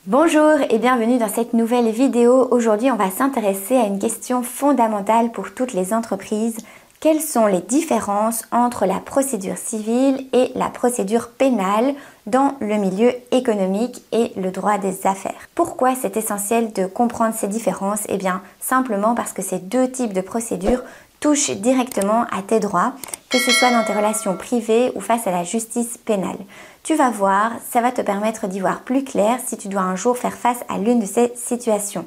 Bonjour et bienvenue dans cette nouvelle vidéo. Aujourd'hui, on va s'intéresser à une question fondamentale pour toutes les entreprises. Quelles sont les différences entre la procédure civile et la procédure pénale dans le milieu économique et le droit des affaires? Pourquoi c'est essentiel de comprendre ces différences? Eh bien, simplement parce que ces deux types de procédures touchent directement à tes droits, que ce soit dans tes relations privées ou face à la justice pénale. Tu vas voir, ça va te permettre d'y voir plus clair si tu dois un jour faire face à l'une de ces situations.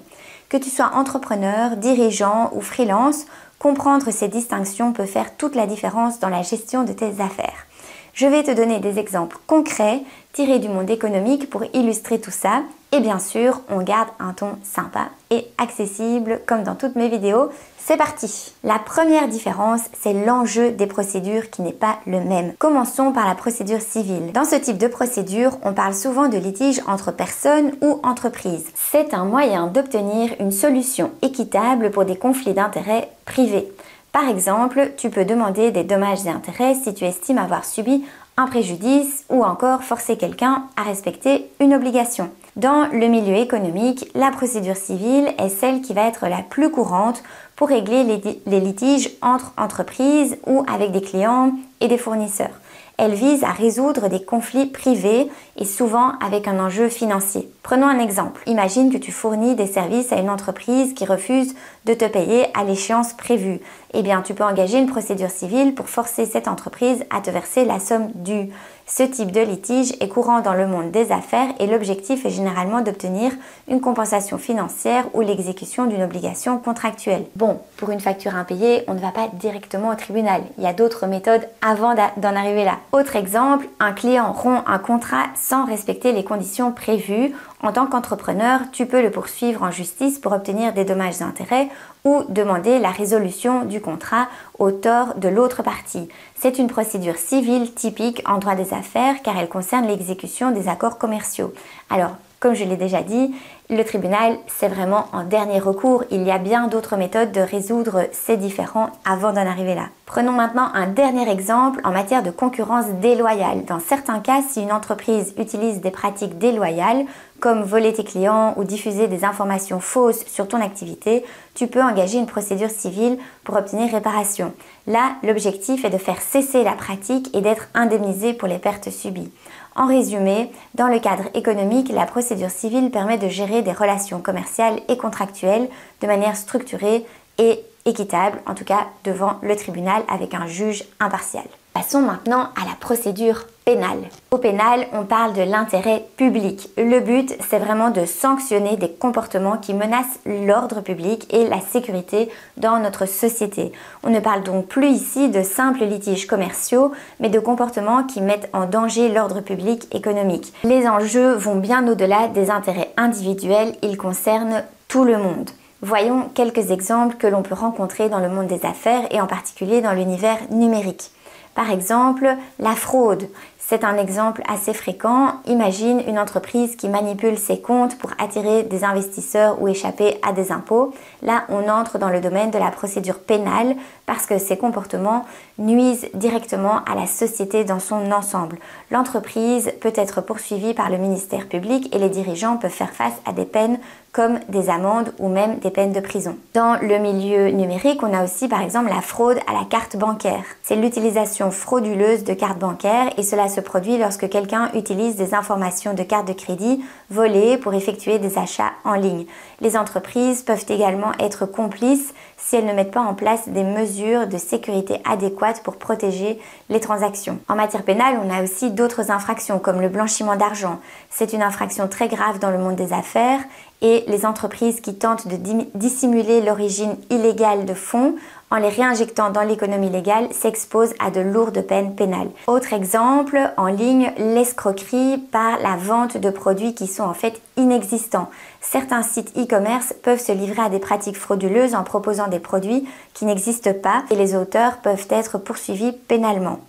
Que tu sois entrepreneur, dirigeant ou freelance, comprendre ces distinctions peut faire toute la différence dans la gestion de tes affaires. Je vais te donner des exemples concrets tirés du monde économique pour illustrer tout ça. Et bien sûr, on garde un ton sympa et accessible comme dans toutes mes vidéos. C'est parti! La première différence, c'est l'enjeu des procédures qui n'est pas le même. Commençons par la procédure civile. Dans ce type de procédure, on parle souvent de litige entre personnes ou entreprises. C'est un moyen d'obtenir une solution équitable pour des conflits d'intérêts privés. Par exemple, tu peux demander des dommages et intérêts si tu estimes avoir subi un préjudice ou encore forcer quelqu'un à respecter une obligation. Dans le milieu économique, la procédure civile est celle qui va être la plus courante pour régler les litiges entre entreprises ou avec des clients et des fournisseurs. Elle vise à résoudre des conflits privés et souvent avec un enjeu financier. Prenons un exemple. Imagine que tu fournis des services à une entreprise qui refuse de te payer à l'échéance prévue. Eh bien, tu peux engager une procédure civile pour forcer cette entreprise à te verser la somme due. Ce type de litige est courant dans le monde des affaires et l'objectif est généralement d'obtenir une compensation financière ou l'exécution d'une obligation contractuelle. Bon, pour une facture impayée, on ne va pas directement au tribunal. Il y a d'autres méthodes avant d'en arriver là. Autre exemple, un client rompt un contrat sans respecter les conditions prévues. En tant qu'entrepreneur, tu peux le poursuivre en justice pour obtenir des dommages et intérêts ou demander la résolution du contrat au tort de l'autre partie. C'est une procédure civile typique en droit des affaires car elle concerne l'exécution des accords commerciaux. Alors, comme je l'ai déjà dit, le tribunal, c'est vraiment en dernier recours. Il y a bien d'autres méthodes de résoudre ces différends avant d'en arriver là. Prenons maintenant un dernier exemple en matière de concurrence déloyale. Dans certains cas, si une entreprise utilise des pratiques déloyales, comme voler tes clients ou diffuser des informations fausses sur ton activité, tu peux engager une procédure civile pour obtenir réparation. Là, l'objectif est de faire cesser la pratique et d'être indemnisé pour les pertes subies. En résumé, dans le cadre économique, la procédure civile permet de gérer des relations commerciales et contractuelles de manière structurée et équitable, en tout cas devant le tribunal avec un juge impartial. Passons maintenant à la procédure pénale. Au pénal, on parle de l'intérêt public. Le but, c'est vraiment de sanctionner des comportements qui menacent l'ordre public et la sécurité dans notre société. On ne parle donc plus ici de simples litiges commerciaux, mais de comportements qui mettent en danger l'ordre public économique. Les enjeux vont bien au-delà des intérêts individuels, ils concernent tout le monde. Voyons quelques exemples que l'on peut rencontrer dans le monde des affaires et en particulier dans l'univers numérique. Par exemple, la fraude. C'est un exemple assez fréquent. Imagine une entreprise qui manipule ses comptes pour attirer des investisseurs ou échapper à des impôts. Là, on entre dans le domaine de la procédure pénale parce que ces comportements nuisent directement à la société dans son ensemble. L'entreprise peut être poursuivie par le ministère public et les dirigeants peuvent faire face à des peines comme des amendes ou même des peines de prison. Dans le milieu numérique, on a aussi par exemple la fraude à la carte bancaire. C'est l'utilisation frauduleuse de cartes bancaires et cela se produit lorsque quelqu'un utilise des informations de carte de crédit volées pour effectuer des achats en ligne. Les entreprises peuvent également être complices si elles ne mettent pas en place des mesures de sécurité adéquates pour protéger les transactions. En matière pénale, on a aussi d'autres infractions comme le blanchiment d'argent. C'est une infraction très grave dans le monde des affaires et les entreprises qui tentent de dissimuler l'origine illégale de fonds en les réinjectant dans l'économie légale s'exposent à de lourdes peines pénales. Autre exemple, en ligne, l'escroquerie par la vente de produits qui sont en fait inexistants. Certains sites e-commerce peuvent se livrer à des pratiques frauduleuses en proposant des produits qui n'existent pas et les auteurs peuvent être poursuivis pénalement.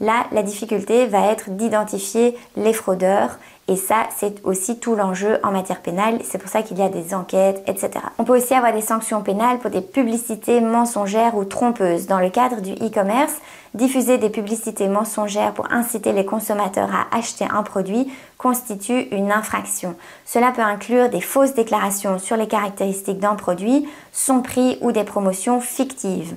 Là, la difficulté va être d'identifier les fraudeurs et ça, c'est aussi tout l'enjeu en matière pénale. C'est pour ça qu'il y a des enquêtes, etc. On peut aussi avoir des sanctions pénales pour des publicités mensongères ou trompeuses. Dans le cadre du e-commerce, diffuser des publicités mensongères pour inciter les consommateurs à acheter un produit constitue une infraction. Cela peut inclure des fausses déclarations sur les caractéristiques d'un produit, son prix ou des promotions fictives.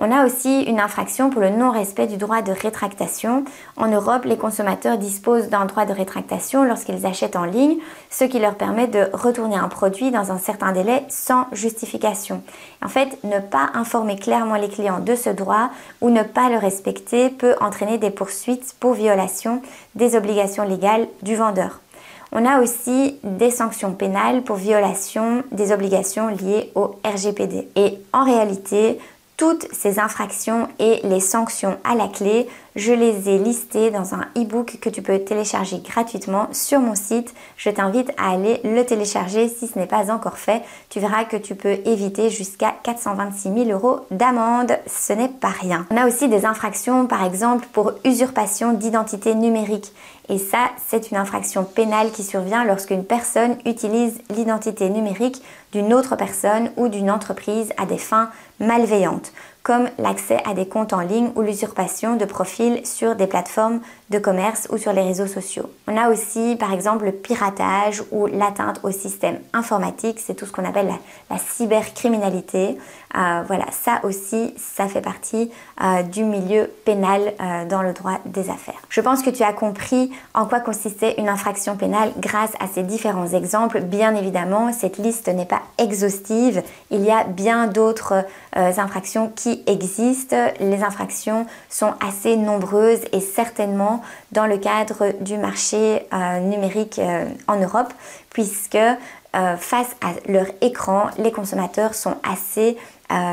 On a aussi une infraction pour le non-respect du droit de rétractation. En Europe, les consommateurs disposent d'un droit de rétractation lorsqu'ils achètent en ligne, ce qui leur permet de retourner un produit dans un certain délai sans justification. En fait, ne pas informer clairement les clients de ce droit ou ne pas le respecter peut entraîner des poursuites pour violation des obligations légales du vendeur. On a aussi des sanctions pénales pour violation des obligations liées au RGPD. Et en réalité, toutes ces infractions et les sanctions à la clé, je les ai listées dans un e-book que tu peux télécharger gratuitement sur mon site. Je t'invite à aller le télécharger si ce n'est pas encore fait. Tu verras que tu peux éviter jusqu'à 426 000 € d'amende. Ce n'est pas rien. On a aussi des infractions, par exemple, pour usurpation d'identité numérique. Et ça, c'est une infraction pénale qui survient lorsqu'une personne utilise l'identité numérique d'une autre personne ou d'une entreprise à des fins malveillantes, comme l'accès à des comptes en ligne ou l'usurpation de profils sur des plateformes de commerce ou sur les réseaux sociaux. On a aussi par exemple le piratage ou l'atteinte au système informatique, c'est tout ce qu'on appelle la cybercriminalité. Voilà, ça aussi, ça fait partie du milieu pénal dans le droit des affaires. Je pense que tu as compris en quoi consistait une infraction pénale grâce à ces différents exemples. Bien évidemment, cette liste n'est pas exhaustive. Il y a bien d'autres infractions qui existent. Les infractions sont assez nombreuses et certainement dans le cadre du marché numérique en Europe, puisque face à leur écran, les consommateurs sont assez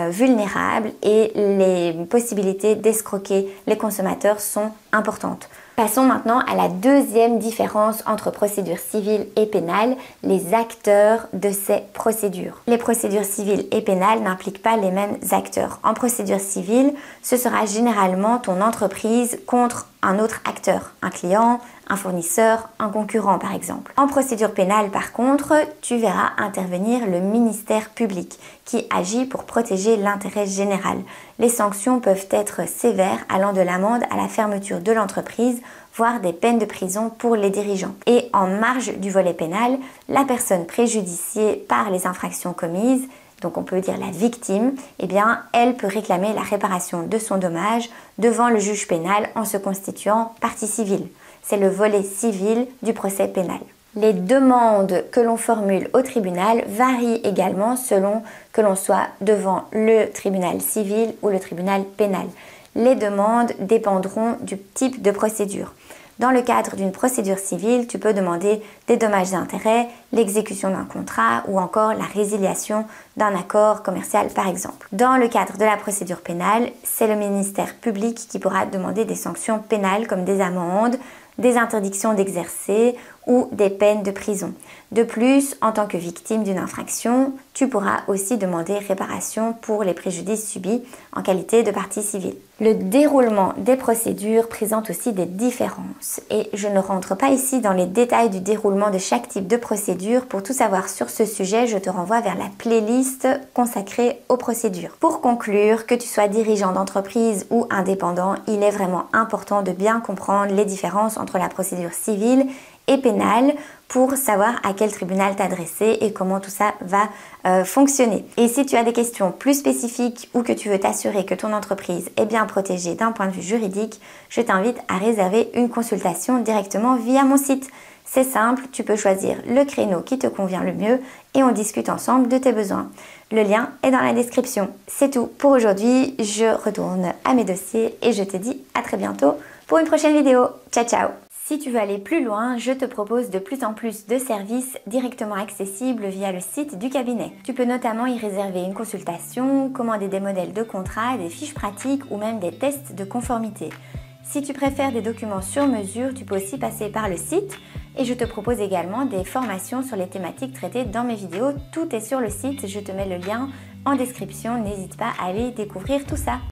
vulnérables et les possibilités d'escroquer les consommateurs sont importantes. Passons maintenant à la deuxième différence entre procédure civile et pénale, les acteurs de ces procédures. Les procédures civiles et pénales n'impliquent pas les mêmes acteurs. En procédure civile, ce sera généralement ton entreprise contre un autre acteur, un client, un fournisseur, un concurrent par exemple. En procédure pénale par contre, tu verras intervenir le ministère public qui agit pour protéger l'intérêt général. Les sanctions peuvent être sévères allant de l'amende à la fermeture de l'entreprise, voire des peines de prison pour les dirigeants. Et en marge du volet pénal, la personne préjudiciée par les infractions commises, donc on peut dire la victime, eh bien elle peut réclamer la réparation de son dommage devant le juge pénal en se constituant partie civile. C'est le volet civil du procès pénal. Les demandes que l'on formule au tribunal varient également selon que l'on soit devant le tribunal civil ou le tribunal pénal. Les demandes dépendront du type de procédure. Dans le cadre d'une procédure civile, tu peux demander des dommages et intérêts, l'exécution d'un contrat ou encore la résiliation d'un accord commercial par exemple. Dans le cadre de la procédure pénale, c'est le ministère public qui pourra demander des sanctions pénales comme des amendes, des interdictions d'exercer ou des peines de prison. De plus, en tant que victime d'une infraction, tu pourras aussi demander réparation pour les préjudices subis en qualité de partie civile. Le déroulement des procédures présente aussi des différences et je ne rentre pas ici dans les détails du déroulement de chaque type de procédure. Pour tout savoir sur ce sujet, je te renvoie vers la playlist consacrée aux procédures. Pour conclure, que tu sois dirigeant d'entreprise ou indépendant, il est vraiment important de bien comprendre les différences entre la procédure civile et pénale pour savoir à quel tribunal t'adresser et comment tout ça va fonctionner. Et si tu as des questions plus spécifiques ou que tu veux t'assurer que ton entreprise est bien protégée d'un point de vue juridique, je t'invite à réserver une consultation directement via mon site. C'est simple, tu peux choisir le créneau qui te convient le mieux et on discute ensemble de tes besoins. Le lien est dans la description. C'est tout pour aujourd'hui, je retourne à mes dossiers et je te dis à très bientôt pour une prochaine vidéo. Ciao ciao! Si tu veux aller plus loin, je te propose de plus en plus de services directement accessibles via le site du cabinet. Tu peux notamment y réserver une consultation, commander des modèles de contrats, des fiches pratiques ou même des tests de conformité. Si tu préfères des documents sur mesure, tu peux aussi passer par le site et je te propose également des formations sur les thématiques traitées dans mes vidéos. Tout est sur le site, je te mets le lien en description, n'hésite pas à aller découvrir tout ça.